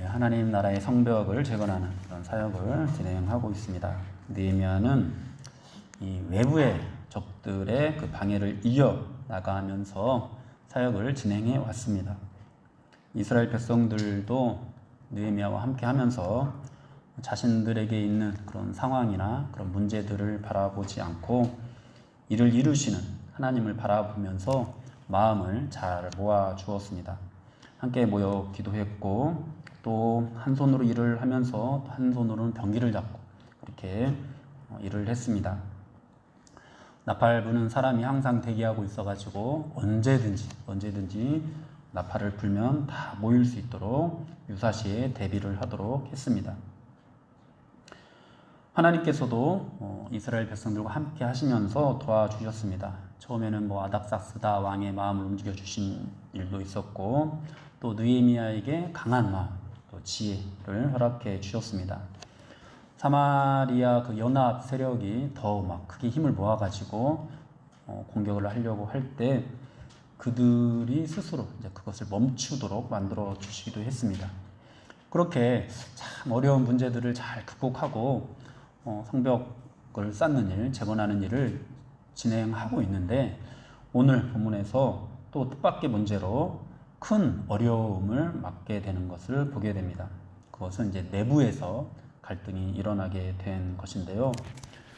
하나님 나라의 성벽을 재건하는 그런 사역을 진행하고 있습니다. 느헤미야는 이 외부의 적들의 그 방해를 이겨 나가면서 사역을 진행해 왔습니다. 이스라엘 백성들도 느헤미야와 함께 하면서 자신들에게 있는 그런 상황이나 그런 문제들을 바라보지 않고 이를 이루시는 하나님을 바라보면서 마음을 잘 모아 주었습니다. 함께 모여 기도했고 또 한 손으로 일을 하면서 한 손으로는 병기를 잡고 이렇게 일을 했습니다. 나팔 부는 사람이 항상 대기하고 있어가지고 언제든지 나팔을 불면 다 모일 수 있도록 유사시에 대비를 하도록 했습니다. 하나님께서도 이스라엘 백성들과 함께 하시면서 도와주셨습니다. 처음에는 아닥사스다 왕의 마음을 움직여 주신 일도 있었고 또 느헤미야에게 강한 마음, 또 지혜를 허락해 주셨습니다. 사마리아 그 연합 세력이 더 크게 힘을 모아가지고 공격을 하려고 할 때 그들이 스스로 이제 그것을 멈추도록 만들어 주시기도 했습니다. 그렇게 참 어려운 문제들을 잘 극복하고 성벽을 쌓는 일, 재건하는 일을 진행하고 있는데 오늘 본문에서 또 뜻밖의 문제로 큰 어려움을 맞게 되는 것을 보게 됩니다. 그것은 이제 내부에서 갈등이 일어나게 된 것인데요.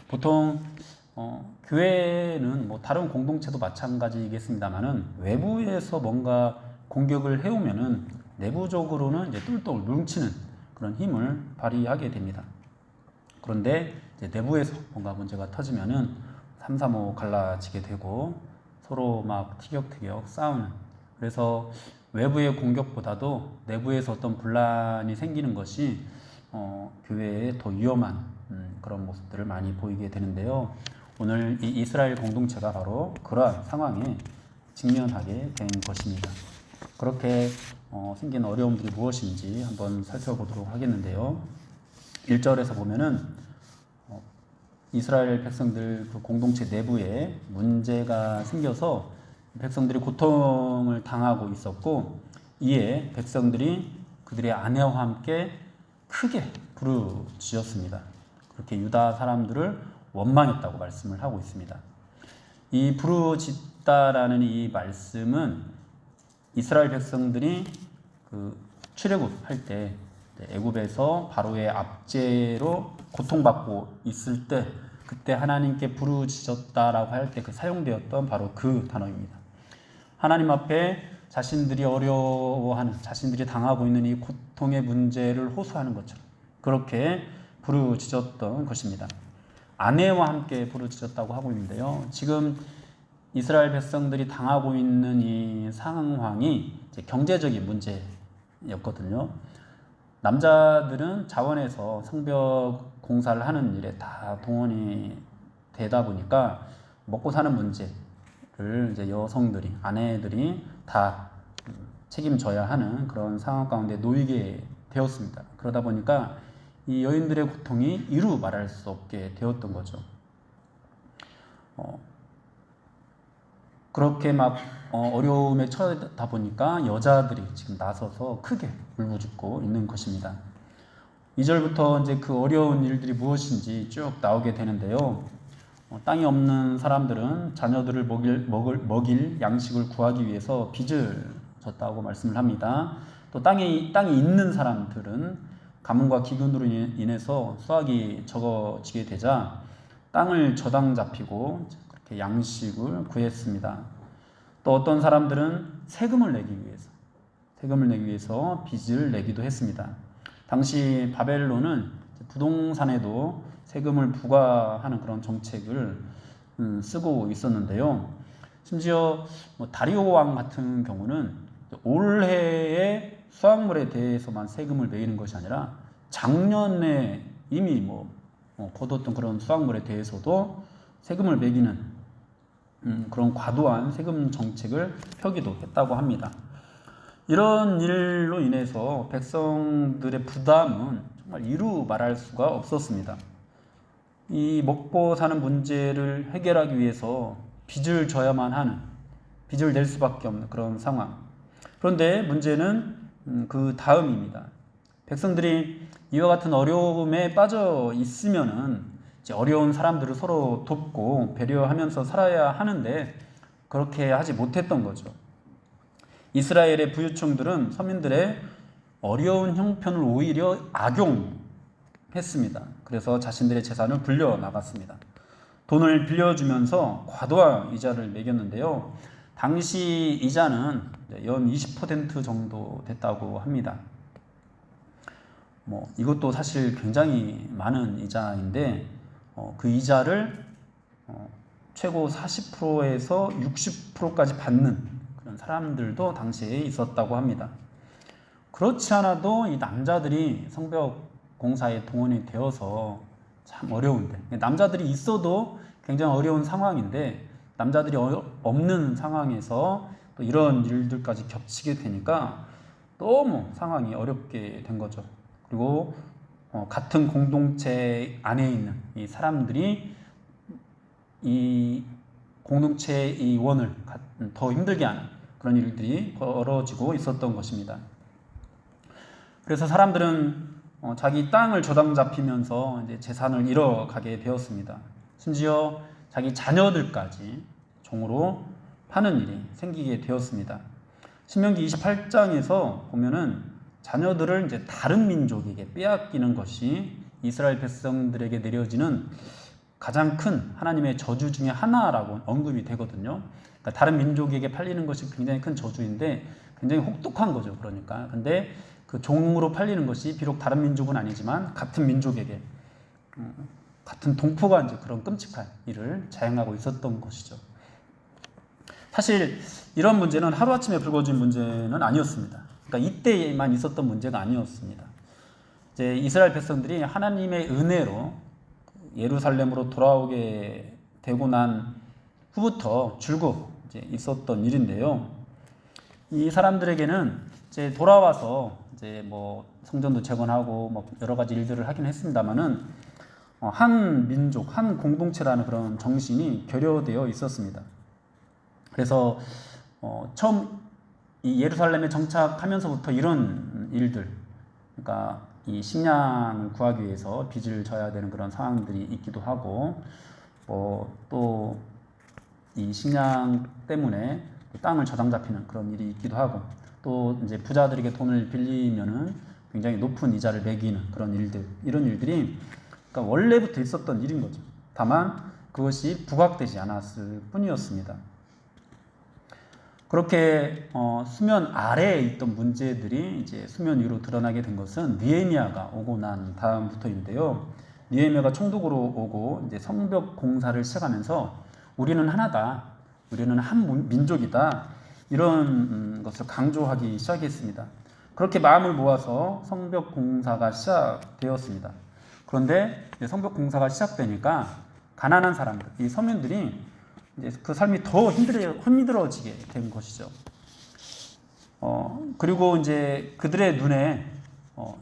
보통 교회는 다른 공동체도 마찬가지겠습니다만은 외부에서 뭔가 공격을 해오면은 내부적으로는 이제 똘똘 뭉치는 그런 힘을 발휘하게 됩니다. 그런데 이제 내부에서 뭔가 문제가 터지면은 삼삼오오 갈라지게 되고 서로 티격태격 싸우는, 그래서 외부의 공격보다도 내부에서 어떤 분란이 생기는 것이 교회에 더 위험한 그런 모습들을 많이 보이게 되는데요. 오늘 이 이스라엘 공동체가 바로 그러한 상황에 직면하게 된 것입니다. 그렇게 생긴 어려움들이 무엇인지 한번 살펴보도록 하겠는데요. 1절에서 보면은 이스라엘 백성들 그 공동체 내부에 문제가 생겨서 백성들이 고통을 당하고 있었고 이에 백성들이 그들의 아내와 함께 크게 부르짖었습니다. 그렇게 유다 사람들을 원망했다고 말씀을 하고 있습니다. 이 부르짖다라는 이 말씀은 이스라엘 백성들이 그 출애굽할 때 애굽에서 바로의 압제로 고통받고 있을 때 그때 하나님께 부르짖었다라고 할 때 그 사용되었던 바로 그 단어입니다. 하나님 앞에 자신들이 어려워하는, 자신들이 당하고 있는 이 고통의 문제를 호소하는 것처럼 그렇게 부르짖었던 것입니다. 아내와 함께 부르짖었다고 하고 있는데요. 지금 이스라엘 백성들이 당하고 있는 이 상황이 이제 경제적인 문제였거든요. 남자들은 자원해서 성벽 공사를 하는 일에 다 동원이 되다 보니까 먹고 사는 문제를 이제 여성들이, 아내들이 다 책임져야 하는 그런 상황 가운데 놓이게 되었습니다. 그러다 보니까 이 여인들의 고통이 이루 말할 수 없게 되었던 거죠. 그렇게 어려움에 처하다 보니까 여자들이 지금 나서서 크게 울부짖고 있는 것입니다. 2절부터 이제 그 어려운 일들이 무엇인지 쭉 나오게 되는데요. 땅이 없는 사람들은 자녀들을 먹일 양식을 구하기 위해서 빚을 졌다고 말씀을 합니다. 또 땅이 있는 사람들은 가뭄과 기근으로 인해서 수확이 적어지게 되자 땅을 저당 잡히고 그렇게 양식을 구했습니다. 또 어떤 사람들은 세금을 내기 위해서 빚을 내기도 했습니다. 당시 바벨론은 부동산에도 세금을 부과하는 그런 정책을 쓰고 있었는데요. 심지어 다리오 왕 같은 경우는 올해의 수확물에 대해서만 세금을 매기는 것이 아니라 작년에 이미 거뒀던 그런 수확물에 대해서도 세금을 매기는 그런 과도한 세금 정책을 펴기도 했다고 합니다. 이런 일로 인해서 백성들의 부담은 정말 이루 말할 수가 없었습니다. 이 먹고 사는 문제를 해결하기 위해서 빚을 져야만 하는, 빚을 낼 수밖에 없는 그런 상황. 그런데 문제는 그 다음입니다. 백성들이 이와 같은 어려움에 빠져 있으면은 이제 어려운 사람들을 서로 돕고 배려하면서 살아야 하는데 그렇게 하지 못했던 거죠. 이스라엘의 부유층들은 서민들의 어려운 형편을 오히려 악용했습니다. 그래서 자신들의 재산을 불려 나갔습니다. 돈을 빌려주면서 과도한 이자를 매겼는데요. 당시 이자는 연 20% 정도 됐다고 합니다. 이것도 사실 굉장히 많은 이자인데 그 이자를 최고 40%에서 60%까지 받는 그런 사람들도 당시에 있었다고 합니다. 그렇지 않아도 이 남자들이 성벽 공사에 동원이 되어서 참 어려운데, 남자들이 있어도 굉장히 어려운 상황인데 남자들이 없는 상황에서 또 이런 일들까지 겹치게 되니까 너무 상황이 어렵게 된 거죠. 그리고 같은 공동체 안에 있는 이 사람들이 이 공동체의 이 원을 더 힘들게 하는 그런 일들이 벌어지고 있었던 것입니다. 그래서 사람들은 자기 땅을 조당 잡히면서 이제 재산을 잃어가게 되었습니다. 심지어 자기 자녀들까지 종으로 파는 일이 생기게 되었습니다. 신명기 28장에서 보면은 자녀들을 이제 다른 민족에게 빼앗기는 것이 이스라엘 백성들에게 내려지는 가장 큰 하나님의 저주 중에 하나라고 언급이 되거든요. 그러니까 다른 민족에게 팔리는 것이 굉장히 큰 저주인데 굉장히 혹독한 거죠. 그러니까 근데 그 종으로 팔리는 것이 비록 다른 민족은 아니지만 같은 민족에게 같은 동포가 이제 그런 끔찍한 일을 자행하고 있었던 것이죠. 사실 이런 문제는 하루아침에 불거진 문제는 아니었습니다. 그러니까 이때만 있었던 문제가 아니었습니다. 이제 이스라엘 백성들이 하나님의 은혜로 예루살렘으로 돌아오게 되고 난 후부터 줄곧 이제 있었던 일인데요. 이 사람들에게는 이제 돌아와서 이제 성전도 재건하고 여러 가지 일들을 하긴 했습니다만은 한 민족, 한 공동체라는 그런 정신이 결여되어 있었습니다. 그래서 처음 이 예루살렘에 정착하면서부터 이런 일들, 그러니까 이 식량을 구하기 위해서 빚을 져야 되는 그런 상황들이 있기도 하고, 또 이 식량 때문에 땅을 저당 잡히는 그런 일이 있기도 하고, 또 이제 부자들에게 돈을 빌리면은 굉장히 높은 이자를 매기는 그런 일들, 이런 일들이 그러니까 원래부터 있었던 일인 거죠. 다만 그것이 부각되지 않았을 뿐이었습니다. 그렇게 수면 아래에 있던 문제들이 이제 수면 위로 드러나게 된 것은 느헤미야가 오고 난 다음부터인데요. 느헤미야가 총독으로 오고 이제 성벽 공사를 시작하면서 우리는 하나다, 우리는 한 민족이다, 이런 것을 강조하기 시작했습니다. 그렇게 마음을 모아서 성벽 공사가 시작되었습니다. 그런데 성벽 공사가 시작되니까 가난한 사람들, 이 서민들이 이제 그 삶이 더 힘들어지게 된 것이죠. 그리고 이제 그들의 눈에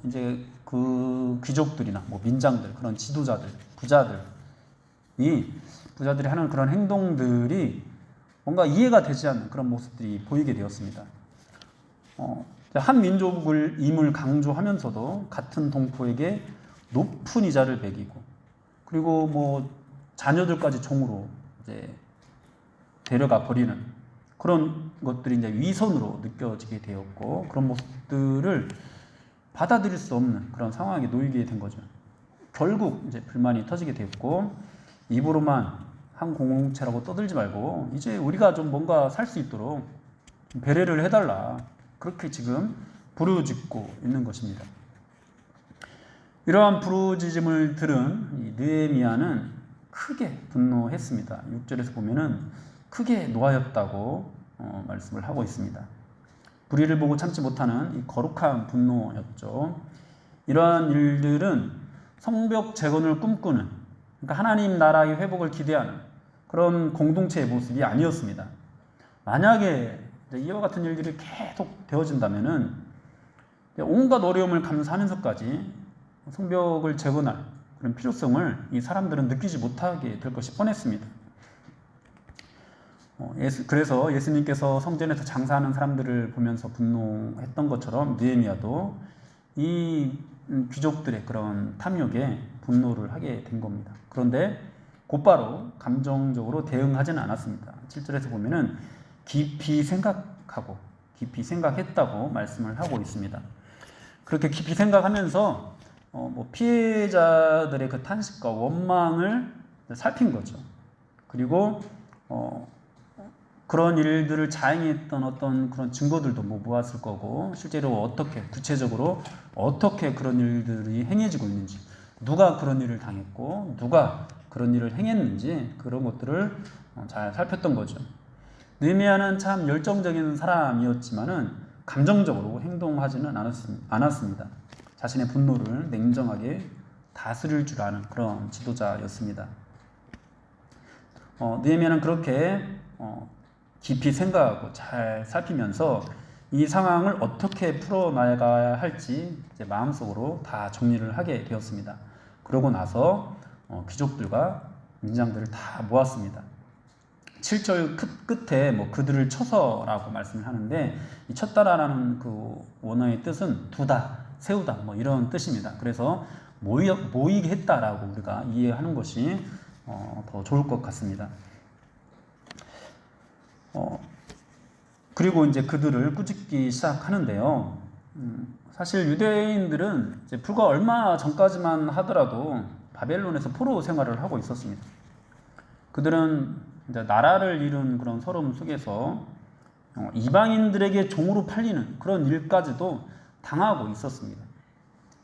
이제 그 귀족들이나 민장들, 그런 지도자들, 부자들이 하는 그런 행동들이 뭔가 이해가 되지 않는 그런 모습들이 보이게 되었습니다. 한 민족임을 강조하면서도 같은 동포에게 높은 이자를 매기고, 그리고 자녀들까지 종으로 이제 데려가 버리는 그런 것들이 이제 위선으로 느껴지게 되었고, 그런 모습들을 받아들일 수 없는 그런 상황에 놓이게 된 거죠. 결국 이제 불만이 터지게 되었고, 입으로만 한 공동체라고 떠들지 말고 이제 우리가 좀 뭔가 살 수 있도록 배려를 해달라, 그렇게 지금 부르짖고 있는 것입니다. 이러한 부르짖음을 들은 이 느헤미야는 크게 분노했습니다. 6절에서 보면은 크게 노하였다고 말씀을 하고 있습니다. 불의를 보고 참지 못하는 이 거룩한 분노였죠. 이러한 일들은 성벽 재건을 꿈꾸는, 그러니까 하나님 나라의 회복을 기대하는 그런 공동체의 모습이 아니었습니다. 만약에 이와 같은 일들이 계속 되어진다면은 온갖 어려움을 감수하면서까지 성벽을 재건할 그런 필요성을 이 사람들은 느끼지 못하게 될 것이 뻔했습니다. 그래서 예수님께서 성전에서 장사하는 사람들을 보면서 분노했던 것처럼 느헤미야도 이 귀족들의 그런 탐욕에 분노를 하게 된 겁니다. 그런데 곧바로 감정적으로 대응하지는 않았습니다. 7절에서 보면은 깊이 생각하고 깊이 생각했다고 말씀을 하고 있습니다. 그렇게 깊이 생각하면서 피해자들의 그 탄식과 원망을 살핀 거죠. 그리고 그런 일들을 자행했던 어떤 그런 증거들도 모았을 거고, 실제로 어떻게 구체적으로 어떻게 그런 일들이 행해지고 있는지, 누가 그런 일을 당했고 누가 그런 일을 행했는지 그런 것들을 잘 살폈던 거죠. 느헤미야는 참 열정적인 사람이었지만은 감정적으로 행동하지는 않았습니다. 자신의 분노를 냉정하게 다스릴 줄 아는 그런 지도자였습니다. 느헤미야는 그렇게 깊이 생각하고 잘 살피면서 이 상황을 어떻게 풀어나가야 할지 이제 마음속으로 다 정리를 하게 되었습니다. 그러고 나서 귀족들과 민장들을 다 모았습니다. 7절 끝에 그들을 쳐서라고 말씀을 하는데, 이 쳤다라는 그 원어의 뜻은 두다, 세우다 이런 뜻입니다. 그래서 모이게 했다라고 우리가 이해하는 것이 더 좋을 것 같습니다. 그리고 이제 그들을 꾸짖기 시작하는데요. 사실 유대인들은 이제 불과 얼마 전까지만 하더라도 바벨론에서 포로 생활을 하고 있었습니다. 그들은 이제 나라를 이룬 그런 서름 속에서 이방인들에게 종으로 팔리는 그런 일까지도 당하고 있었습니다.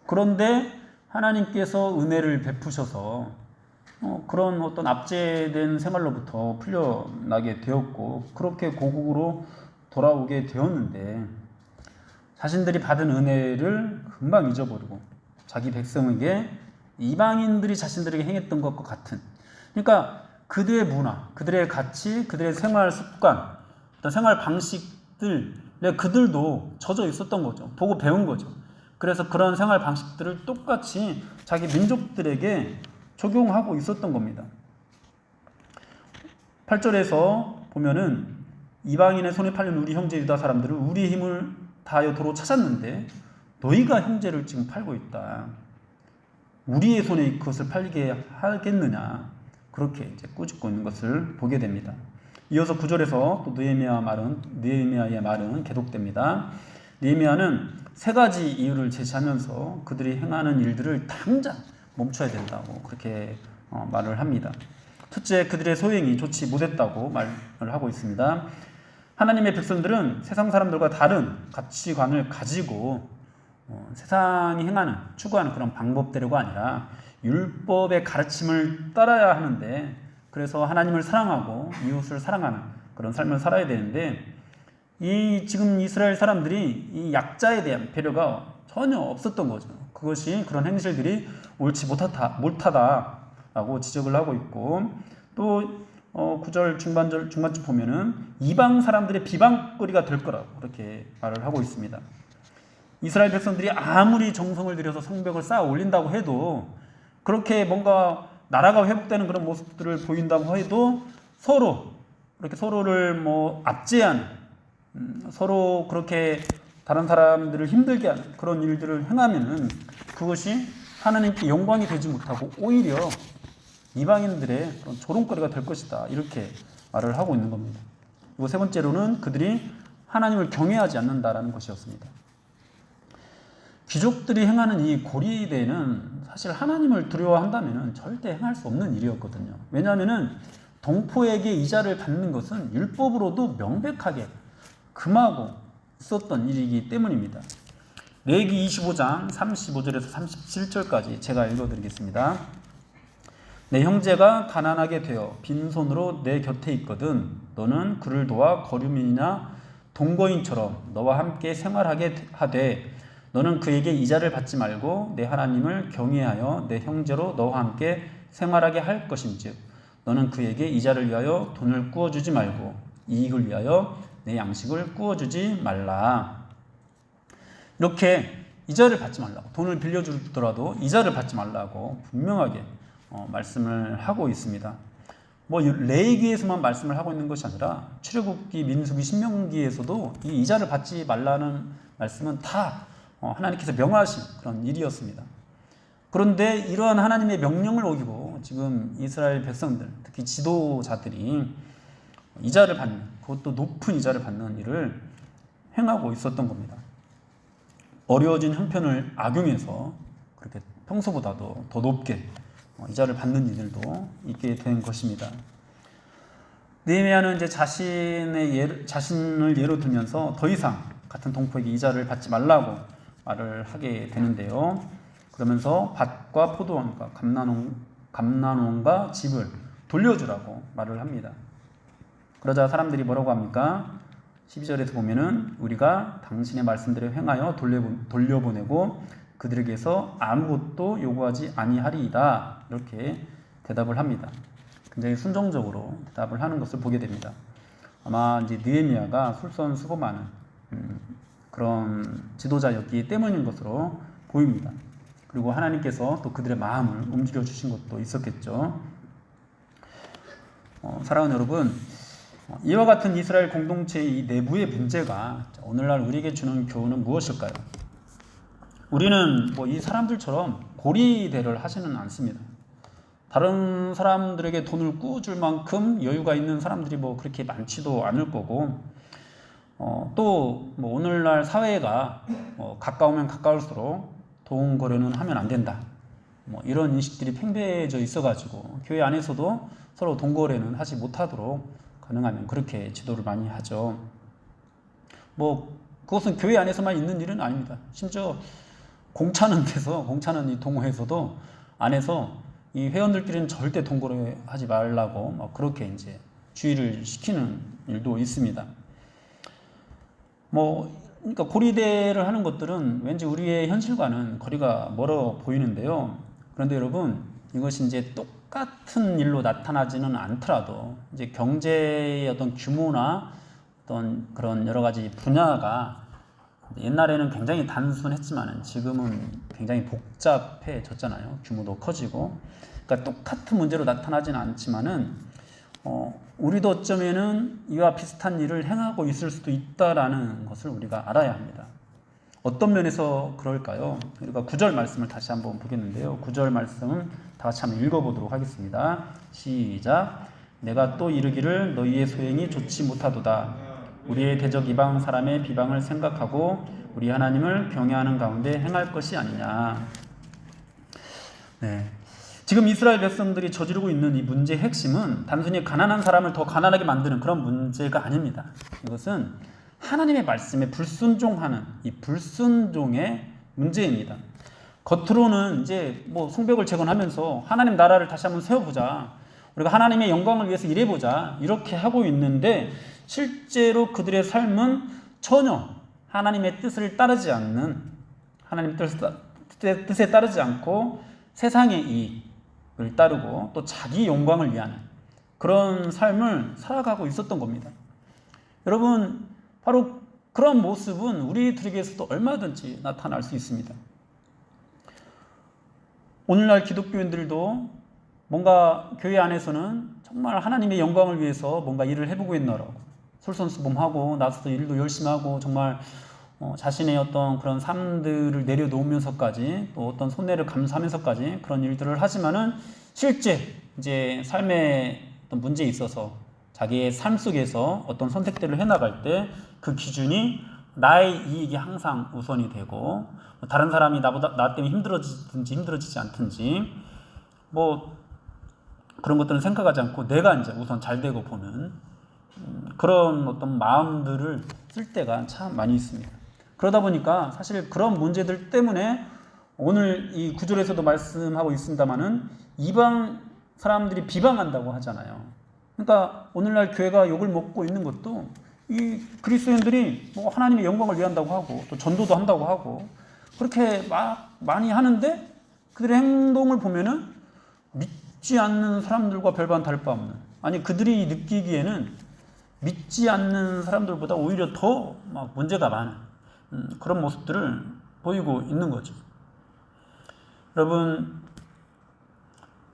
그런데 하나님께서 은혜를 베푸셔서 그런 어떤 압제된 생활로부터 풀려나게 되었고, 그렇게 고국으로 돌아오게 되었는데, 자신들이 받은 은혜를 금방 잊어버리고 자기 백성에게 이방인들이 자신들에게 행했던 것과 같은, 그러니까 그들의 문화, 그들의 가치, 그들의 생활 습관, 어떤 생활 방식들에 그들도 젖어 있었던 거죠. 보고 배운 거죠. 그래서 그런 생활 방식들을 똑같이 자기 민족들에게 적용하고 있었던 겁니다. 8절에서 보면은 이방인의 손에 팔린 우리 형제 유다 사람들은 우리의 힘을 다하여 도로 찾았는데 너희가 형제를 지금 팔고 있다. 우리의 손에 그것을 팔리게 하겠느냐. 그렇게 이제 꾸짖고 있는 것을 보게 됩니다. 이어서 9절에서 또 느헤미야의 말은 계속됩니다. 느헤미야는 세 가지 이유를 제시하면서 그들이 행하는 일들을 당장 멈춰야 된다고 그렇게 말을 합니다. 첫째, 그들의 소행이 좋지 못했다고 말을 하고 있습니다. 하나님의 백성들은 세상 사람들과 다른 가치관을 가지고 세상이 행하는, 추구하는 그런 방법대로가 아니라 율법의 가르침을 따라야 하는데, 그래서 하나님을 사랑하고 이웃을 사랑하는 그런 삶을 살아야 되는데, 지금 이스라엘 사람들이 이 약자에 대한 배려가 전혀 없었던 거죠. 그런 행실들이 옳지 못하다라고 지적을 하고 있고, 또 9절 중반쯤 보면은 이방 사람들의 비방거리가 될 거라고 그렇게 말을 하고 있습니다. 이스라엘 백성들이 아무리 정성을 들여서 성벽을 쌓아 올린다고 해도, 그렇게 뭔가 나라가 회복되는 그런 모습들을 보인다고 해도 이렇게 서로를 압제하는, 서로 그렇게 다른 사람들을 힘들게 하는 그런 일들을 행하면은 그것이 하나님께 영광이 되지 못하고 오히려 이방인들의 그런 조롱거리가 될 것이다. 이렇게 말을 하고 있는 겁니다. 그리고 세 번째로는 그들이 하나님을 경외하지 않는다라는 것이었습니다. 귀족들이 행하는 이 고리대는 사실 하나님을 두려워한다면 절대 행할 수 없는 일이었거든요. 왜냐하면 동포에게 이자를 받는 것은 율법으로도 명백하게 금하고 있었던 일이기 때문입니다. 레위기 25장 35절에서 37절까지 제가 읽어드리겠습니다. 내 형제가 가난하게 되어 빈손으로 내 곁에 있거든 너는 그를 도와 거류민이나 동거인처럼 너와 함께 생활하게 하되 너는 그에게 이자를 받지 말고 내 하나님을 경외하여 내 형제로 너와 함께 생활하게 할 것임즉 너는 그에게 이자를 위하여 돈을 꾸어주지 말고 이익을 위하여 내 양식을 꾸어주지 말라. 이렇게 이자를 받지 말라고, 돈을 빌려주더라도 이자를 받지 말라고 분명하게 말씀을 하고 있습니다. 레위기에서만 말씀을 하고 있는 것이 아니라 출애굽기, 민수기, 신명기에서도 이 이자를 받지 말라는 말씀은 다 하나님께서 명하신 그런 일이었습니다. 그런데 이러한 하나님의 명령을 어기고 지금 이스라엘 백성들, 특히 지도자들이 이자를 받는, 그것도 높은 이자를 받는 일을 행하고 있었던 겁니다. 어려워진 형편을 악용해서 그렇게 평소보다도 더 높게 이자를 받는 일들도 있게 된 것입니다. 느헤미야는 이제 자신을 예로 들면서 더 이상 같은 동포에게 이자를 받지 말라고 말을 하게 되는데요. 그러면서 밭과 포도원과 감난원과 집을 돌려주라고 말을 합니다. 그러자 사람들이 뭐라고 합니까? 12절에서 보면은 우리가 당신의 말씀대로 행하여 돌려보내고 그들에게서 아무것도 요구하지 아니하리이다. 이렇게 대답을 합니다. 굉장히 순종적으로 대답을 하는 것을 보게 됩니다. 아마 이제 느헤미야가 솔선수범하는 그런 지도자였기 때문인 것으로 보입니다. 그리고 하나님께서 또 그들의 마음을 움직여 주신 것도 있었겠죠. 사랑하는 여러분, 이와 같은 이스라엘 공동체의 이 내부의 문제가 오늘날 우리에게 주는 교훈은 무엇일까요? 우리는 이 사람들처럼 고리대를 하지는 않습니다. 다른 사람들에게 돈을 꾸줄 만큼 여유가 있는 사람들이 그렇게 많지도 않을 거고, 또 오늘날 사회가 가까우면 가까울수록 돈 거래는 하면 안 된다. 이런 인식들이 팽배해져 있어가지고 교회 안에서도 서로 돈 거래는 하지 못하도록 가능하면 그렇게 지도를 많이 하죠. 그것은 교회 안에서만 있는 일은 아닙니다. 심지어 공차는 이 동호회에서도 안에서 이 회원들끼리는 절대 돈 거래하지 말라고 그렇게 이제 주의를 시키는 일도 있습니다. 그러니까 고리대를 하는 것들은 왠지 우리의 현실과는 거리가 멀어 보이는데요. 그런데 여러분, 이것이 이제 똑같은 일로 나타나지는 않더라도 이제 경제의 어떤 규모나 어떤 그런 여러 가지 분야가 옛날에는 굉장히 단순했지만 지금은 굉장히 복잡해졌잖아요. 규모도 커지고. 그러니까 똑같은 문제로 나타나지는 않지만은 우리도 어쩌면은 이와 비슷한 일을 행하고 있을 수도 있다라는 것을 우리가 알아야 합니다. 어떤 면에서 그럴까요? 우리가 9절 말씀을 다시 한번 보겠는데요. 9절 말씀은 다 같이 한번 읽어보도록 하겠습니다. 시작. 내가 또 이르기를 너희의 소행이 좋지 못하도다. 우리의 대적 이방 사람의 비방을 생각하고 우리 하나님을 경외하는 가운데 행할 것이 아니냐. 네. 지금 이스라엘 백성들이 저지르고 있는 이 문제의 핵심은 단순히 가난한 사람을 더 가난하게 만드는 그런 문제가 아닙니다. 이것은 하나님의 말씀에 불순종하는 이 불순종의 문제입니다. 겉으로는 이제 성벽을 재건하면서 하나님 나라를 다시 한번 세워보자. 우리가 하나님의 영광을 위해서 일해보자. 이렇게 하고 있는데 실제로 그들의 삶은 전혀 하나님의 뜻을 따르지 않는, 하나님 뜻에 따르지 않고 세상의 이익을 따르고 또 자기 영광을 위하는 그런 삶을 살아가고 있었던 겁니다. 여러분, 바로 그런 모습은 우리들에게서도 얼마든지 나타날 수 있습니다. 오늘날 기독교인들도 뭔가 교회 안에서는 정말 하나님의 영광을 위해서 뭔가 일을 해보고 있나라고 솔선수범하고 나서도 일도 열심히 하고 정말 자신의 어떤 그런 삶들을 내려놓으면서까지 또 어떤 손해를 감수하면서까지 그런 일들을 하지만은 실제 이제 삶의 어떤 문제에 있어서 자기의 삶 속에서 어떤 선택들을 해나갈 때 그 기준이 나의 이익이 항상 우선이 되고 다른 사람이 나 때문에 힘들어지든지 힘들어지지 않든지 그런 것들은 생각하지 않고 내가 이제 우선 잘 되고 보는 그런 어떤 마음들을 쓸 때가 참 많이 있습니다. 그러다 보니까 사실 그런 문제들 때문에 오늘 이 구절에서도 말씀하고 있습니다만은 이방 사람들이 비방한다고 하잖아요. 그러니까 오늘날 교회가 욕을 먹고 있는 것도 이 그리스도인들이 하나님의 영광을 위한다고 하고 또 전도도 한다고 하고 그렇게 많이 하는데 그들의 행동을 보면은 믿지 않는 사람들과 별반 다를 바 없는, 아니 그들이 느끼기에는 믿지 않는 사람들보다 오히려 더 문제가 많은 그런 모습들을 보이고 있는 거죠. 여러분,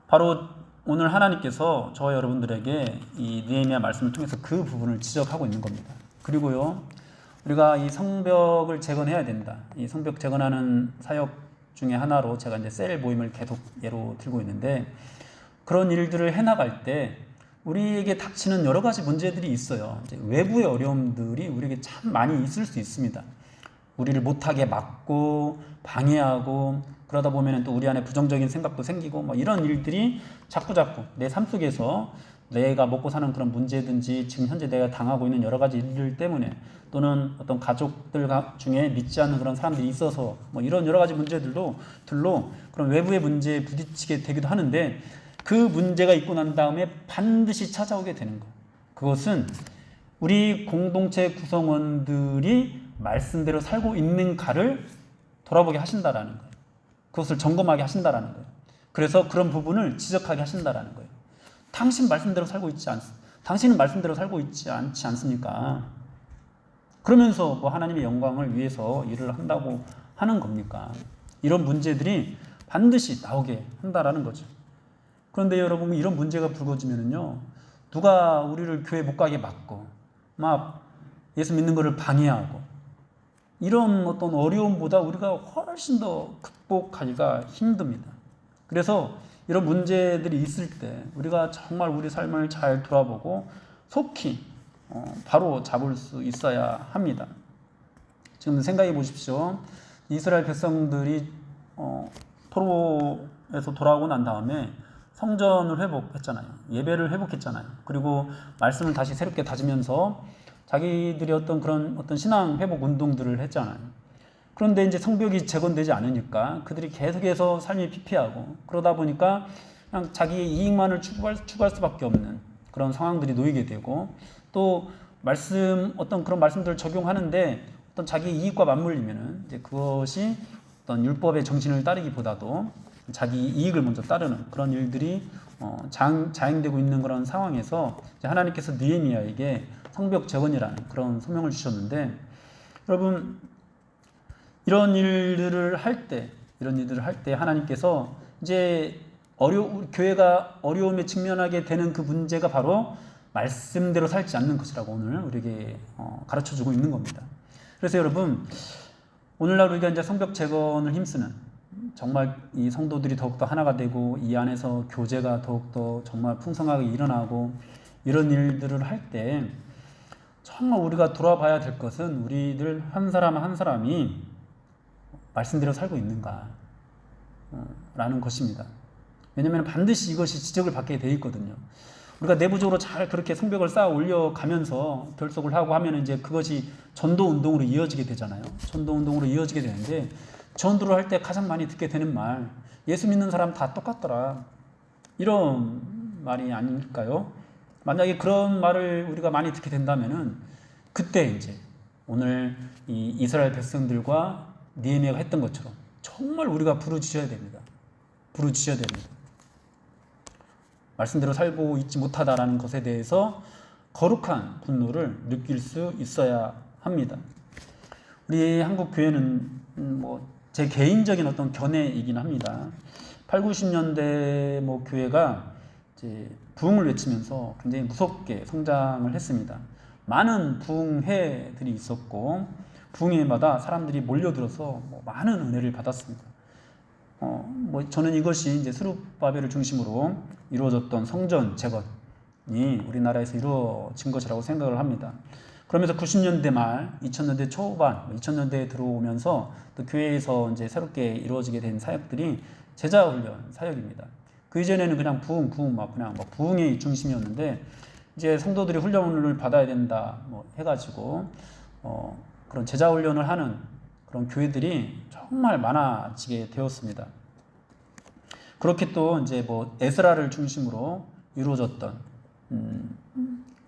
바로 오늘 하나님께서 저와 여러분들에게 이 느헤미야 말씀을 통해서 그 부분을 지적하고 있는 겁니다. 그리고요, 우리가 이 성벽을 재건해야 된다. 이 성벽 재건하는 사역 중에 하나로 제가 이제 셀 모임을 계속 예로 들고 있는데, 그런 일들을 해나갈 때 우리에게 닥치는 여러 가지 문제들이 있어요. 이제 외부의 어려움들이 우리에게 참 많이 있을 수 있습니다. 우리를 못하게 막고 방해하고, 그러다 보면 또 우리 안에 부정적인 생각도 생기고, 뭐 이런 일들이 자꾸자꾸 내 삶 속에서 내가 먹고 사는 그런 문제든지 지금 현재 내가 당하고 있는 여러 가지 일들 때문에, 또는 어떤 가족들 중에 믿지 않는 그런 사람들이 있어서 뭐 이런 여러 가지 문제들로 그런 외부의 문제에 부딪히게 되기도 하는데, 그 문제가 있고 난 다음에 반드시 찾아오게 되는 것, 그것은 우리 공동체 구성원들이 말씀대로 살고 있는가를 돌아보게 하신다라는 거예요. 그것을 점검하게 하신다라는 거예요. 그래서 그런 부분을 지적하게 하신다라는 거예요. 당신은 말씀대로 살고 있지 않지 않습니까? 그러면서 뭐 하나님의 영광을 위해서 일을 한다고 하는 겁니까? 이런 문제들이 반드시 나오게 한다라는 거죠. 그런데 여러분, 이런 문제가 불거지면은요, 누가 우리를 교회 못 가게 막고, 막 예수 믿는 것을 방해하고, 이런 어떤 어려움보다 우리가 훨씬 더 극복하기가 힘듭니다. 그래서 이런 문제들이 있을 때 우리가 정말 우리 삶을 잘 돌아보고 속히 바로 잡을 수 있어야 합니다. 지금 생각해 보십시오. 이스라엘 백성들이 포로에서 돌아오고 난 다음에 성전을 회복했잖아요. 예배를 회복했잖아요. 그리고 말씀을 다시 새롭게 다지면서 자기들이 어떤 신앙 회복 운동들을 했잖아요. 그런데 이제 성벽이 재건되지 않으니까 그들이 계속해서 삶이 피폐하고, 그러다 보니까 그냥 자기의 이익만을 추구할 수밖에 없는 그런 상황들이 놓이게 되고, 또 어떤 그런 말씀들을 적용하는데 어떤 자기 이익과 맞물리면은 이제 그것이 어떤 율법의 정신을 따르기보다도 자기 이익을 먼저 따르는 그런 일들이 자행되고 있는 그런 상황에서 이제 하나님께서 느헤미야에게 성벽 재건이라는 그런 소명을 주셨는데, 여러분, 이런 일들을 할 때 하나님께서 이제 교회가 어려움에 직면하게 되는 그 문제가 바로 말씀대로 살지 않는 것이라고 오늘 우리에게 가르쳐주고 있는 겁니다. 그래서 여러분, 오늘날 우리가 이제 성벽 재건을 힘쓰는, 정말 이 성도들이 더욱더 하나가 되고 이 안에서 교제가 더욱더 정말 풍성하게 일어나고, 이런 일들을 할 때 정말 우리가 돌아봐야 될 것은 우리들 한 사람 한 사람이 말씀대로 살고 있는가 라는 것입니다. 왜냐하면 반드시 이것이 지적을 받게 돼 있거든요. 우리가 내부적으로 잘 그렇게 성벽을 쌓아 올려가면서 결속을 하고 하면 이제 그것이 전도 운동으로 이어지게 되잖아요. 전도 운동으로 이어지게 되는데, 전도를 할 때 가장 많이 듣게 되는 말, 예수 믿는 사람 다 똑같더라, 이런 말이 아닐까요? 만약에 그런 말을 우리가 많이 듣게 된다면은 그때 이제 오늘 이 이스라엘 백성들과 느헤미야가 했던 것처럼 정말 우리가 부르짖어야 됩니다. 부르짖어야 됩니다. 말씀대로 살고 있지 못하다라는 것에 대해서 거룩한 분노를 느낄 수 있어야 합니다. 우리 한국 교회는 제 개인적인 어떤 견해이긴 합니다. 8, 90년대 교회가 이제 부흥을 외치면서 굉장히 무섭게 성장을 했습니다. 많은 부흥회들이 있었고, 부흥회마다 사람들이 몰려들어서 많은 은혜를 받았습니다. 저는 이것이 이제 스룹바벨을 중심으로 이루어졌던 성전 재건이 우리나라에서 이루어진 것이라고 생각을 합니다. 그러면서 90년대 말, 2000년대 초반, 2000년대에 들어오면서 또 교회에서 이제 새롭게 이루어지게 된 사역들이 제자훈련 사역입니다. 그 이전에는 그냥 부흥이 중심이었는데, 이제 성도들이 훈련을 받아야 된다 해가지고 그런 제자훈련을 하는 그런 교회들이 정말 많아지게 되었습니다. 그렇게 또 이제 에스라를 중심으로 이루어졌던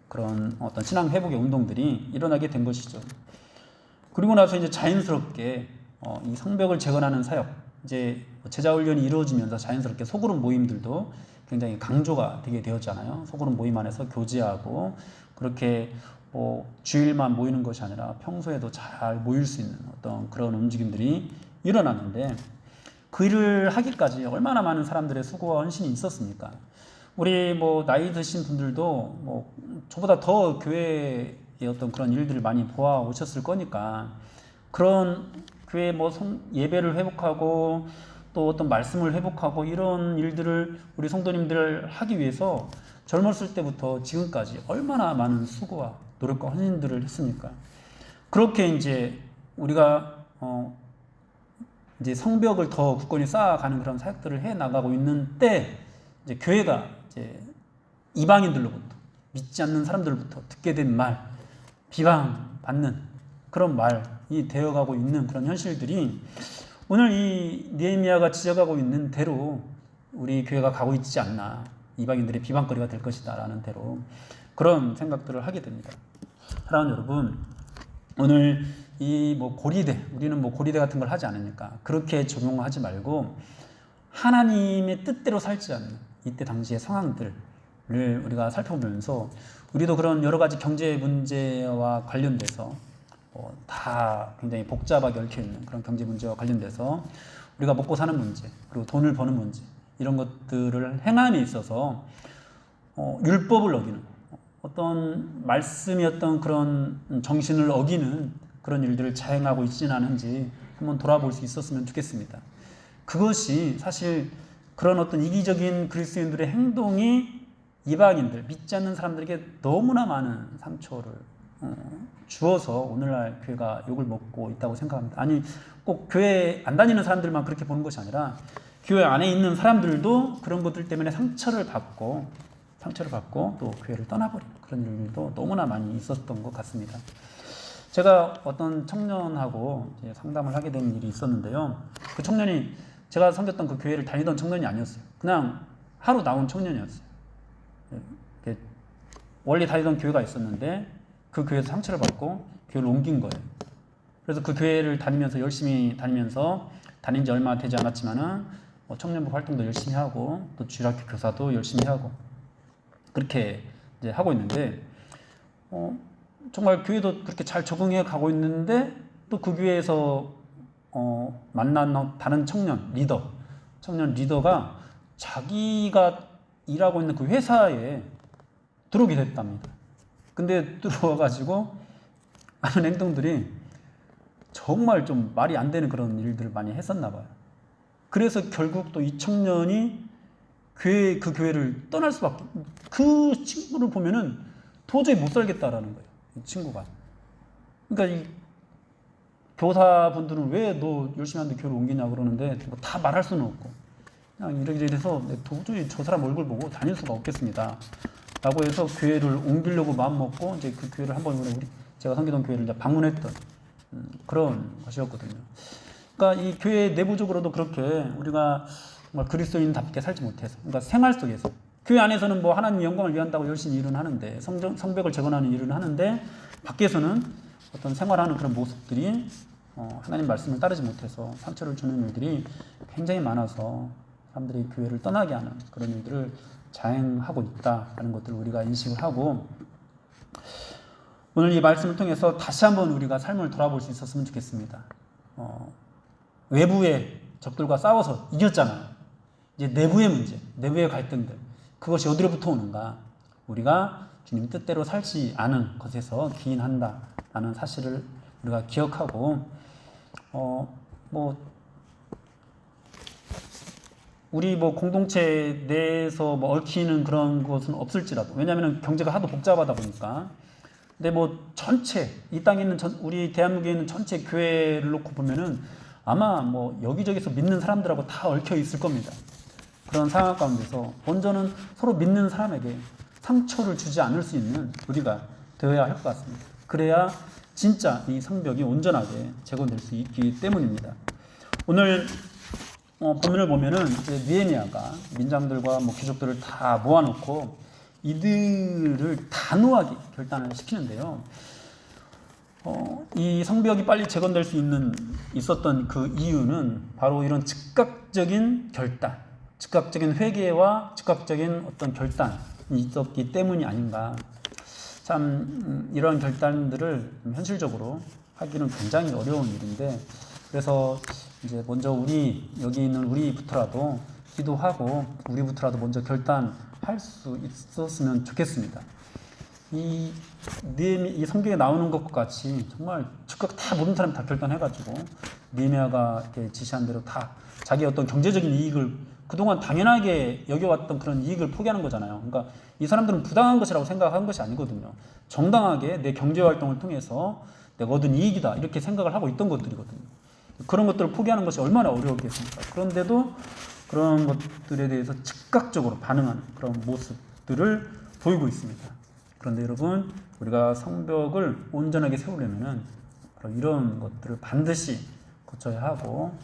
그런 어떤 신앙 회복의 운동들이 일어나게 된 것이죠. 그리고 나서 이제 자연스럽게 이 성벽을 재건하는 사역, 이제 제자훈련이 이루어지면서 자연스럽게 소그룹 모임들도 굉장히 강조가 되게 되었잖아요. 소그룹 모임 안에서 교제하고, 그렇게 주일만 모이는 것이 아니라 평소에도 잘 모일 수 있는 어떤 그런 움직임들이 일어났는데, 그 일을 하기까지 얼마나 많은 사람들의 수고와 헌신이 있었습니까? 우리 나이 드신 분들도 저보다 더 교회에 어떤 그런 일들을 많이 보아 오셨을 거니까 그런 교회 뭐 예배를 회복하고 또 어떤 말씀을 회복하고 이런 일들을 우리 성도님들 하기 위해서 젊었을 때부터 지금까지 얼마나 많은 수고와 노력과 헌신들을 했습니까? 그렇게 이제 우리가 이제 성벽을 더 굳건히 쌓아가는 그런 사역들을 해 나가고 있는 때 이제 교회가 이제 이방인들로부터 믿지 않는 사람들부터 듣게 된 말, 비방받는 그런 말이 되어가고 있는 그런 현실들이 오늘 이 느헤미야가 지적하고 있는 대로 우리 교회가 가고 있지 않나, 이방인들의 비방거리가 될 것이다 라는 대로 그런 생각들을 하게 됩니다. 사랑하는 여러분, 오늘 이 뭐 고리대, 우리는 뭐 고리대 같은 걸 하지 않으니까 그렇게 적용하지 말고 하나님의 뜻대로 살지 않는 이때 당시의 상황들을 우리가 살펴보면서 우리도 그런 여러 가지 경제 문제와 관련돼서 다 굉장히 복잡하게 얽혀있는 그런 경제 문제와 관련돼서 우리가 먹고 사는 문제, 그리고 돈을 버는 문제, 이런 것들을 행함에 있어서 율법을 어기는 어떤 말씀이었던 그런 정신을 어기는 그런 일들을 자행하고 있지는 않은지 한번 돌아볼 수 있었으면 좋겠습니다. 그것이 사실 그런 어떤 이기적인 그리스도인들의 행동이 이방인들, 믿지 않는 사람들에게 너무나 많은 상처를 주어서 오늘날 교회가 욕을 먹고 있다고 생각합니다. 아니, 꼭 교회 안 다니는 사람들만 그렇게 보는 것이 아니라 교회 안에 있는 사람들도 그런 것들 때문에 상처를 받고 또 교회를 떠나버리는 그런 일들도 너무나 많이 있었던 것 같습니다. 제가 어떤 청년하고 이제 상담을 하게 된 일이 있었는데요. 그 청년이 제가 섬겼던 그 교회를 다니던 청년이 아니었어요. 그냥 하루 나온 청년이었어요. 원래 다니던 교회가 있었는데 그 교회에서 상처를 받고 교회를 옮긴 거예요. 그래서 그 교회를 다니면서 열심히 다닌 지 얼마 되지 않았지만은 청년부 활동도 열심히 하고 또 주일학교 교사도 열심히 하고 그렇게 이제 하고 있는데 정말 교회도 그렇게 잘 적응해 가고 있는데 또 그 교회에서 만난 다른 청년 리더가 자기가 일하고 있는 그 회사에 들어오게 됐답니다. 근데 들어와가지고 하는 행동들이 정말 좀 말이 안 되는 그런 일들을 많이 했었나 봐요. 그래서 결국 또 이 청년이 그 교회를 떠날 수밖에, 그 친구를 보면은 도저히 못 살겠다라는 거예요. 이 친구가. 그러니까 이 교사분들은 왜 너 열심히 하는데 교회를 옮기냐 그러는데 뭐 다 말할 수는 없고 그냥 이렇게 돼서 도저히 저 사람 얼굴 보고 다닐 수가 없겠습니다. 라고 해서 교회를 옮기려고 마음먹고 이제 그 교회를 한번 제가 섬기던 교회를 이제 방문했던 그런 것이었거든요. 그러니까 이 교회 내부적으로도 그렇게 우리가 정말 그리스도인답게 살지 못해서, 그러니까 생활 속에서 교회 안에서는 뭐 하나님 영광을 위한다고 열심히 일은 하는데 성벽을 재건하는 일은 하는데 밖에서는 어떤 생활하는 그런 모습들이 하나님 말씀을 따르지 못해서 상처를 주는 일들이 굉장히 많아서 사람들이 교회를 떠나게 하는 그런 일들을 자행하고 있다는 것들을 우리가 인식을 하고 오늘 이 말씀을 통해서 다시 한번 우리가 삶을 돌아볼 수 있었으면 좋겠습니다. 외부의 적들과 싸워서 이겼잖아요. 이제 내부의 문제, 내부의 갈등들, 그것이 어디로부터 오는가? 우리가 주님 뜻대로 살지 않은 것에서 기인한다라는 사실을 우리가 기억하고 우리 공동체 내에서 얽히는 그런 것은 없을지라도, 왜냐하면 경제가 하도 복잡하다 보니까. 근데 전체 이 땅에 있는 우리 대한민국에 있는 전체 교회를 놓고 보면은 아마 여기저기서 믿는 사람들하고 다 얽혀 있을 겁니다. 그런 상황 가운데서 먼저는 서로 믿는 사람에게 상처를 주지 않을 수 있는 우리가 되어야 할 것 같습니다. 그래야 진짜 이 성벽이 온전하게 재건될 수 있기 때문입니다. 오늘 본문을 보면은 느헤미야가 민장들과 귀족들을 다 모아놓고 이들을 단호하게 결단을 시키는데요. 이 성벽이 빨리 재건될 수 있었던 그 이유는 바로 이런 즉각적인 결단, 즉각적인 회개와 즉각적인 어떤 결단이 있었기 때문이 아닌가. 참 이런 결단들을 현실적으로 하기는 굉장히 어려운 일인데, 그래서 이제 먼저 여기 있는 우리부터라도 기도하고 우리부터라도 먼저 결단할 수 있었으면 좋겠습니다. 이 성경에 나오는 것과 같이 정말 즉각 다 모든 사람이 다 결단해가지고 느헤미야가 이렇게 지시한 대로 다 자기 어떤 경제적인 이익을 그동안 당연하게 여겨왔던 그런 이익을 포기하는 거잖아요. 그러니까 이 사람들은 부당한 것이라고 생각한 것이 아니거든요. 정당하게 내 경제 활동을 통해서 내가 얻은 이익이다 이렇게 생각을 하고 있던 것들이거든요. 그런 것들을 포기하는 것이 얼마나 어려웠겠습니까? 그런데도 그런 것들에 대해서 즉각적으로 반응하는 그런 모습들을 보이고 있습니다. 그런데 여러분, 우리가 성벽을 온전하게 세우려면은 바로 이런 것들을 반드시 거쳐야 하고,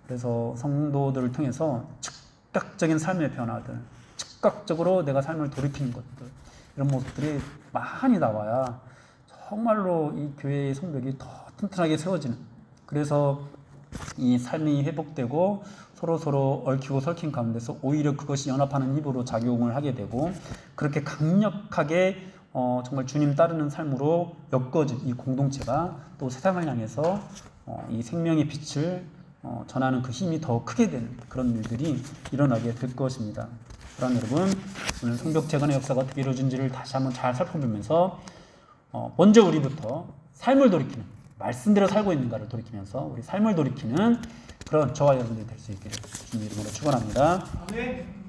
그래서 성도들을 통해서 즉각적인 삶의 변화들, 즉각적으로 내가 삶을 돌이키는 것들, 이런 모습들이 많이 나와야 정말로 이 교회의 성벽이 더 튼튼하게 세워지는, 그래서 이 삶이 회복되고 서로 얽히고 설킨 가운데서 오히려 그것이 연합하는 힘으로 작용을 하게 되고, 그렇게 강력하게 정말 주님 따르는 삶으로 엮어진 이 공동체가 또 세상을 향해서 이 생명의 빛을 전하는 그 힘이 더 크게 되는 그런 일들이 일어나게 될 것입니다. 그러나 여러분, 오늘 성벽 재건의 역사가 어떻게 이루어진지를 다시 한번 잘 살펴보면서 먼저 우리부터 삶을 돌이키는, 말씀대로 살고 있는가를 돌이키면서 우리 삶을 돌이키는 그런 저와 여러분들이 될 수 있기를 주님 이름으로 축원합니다. 아멘.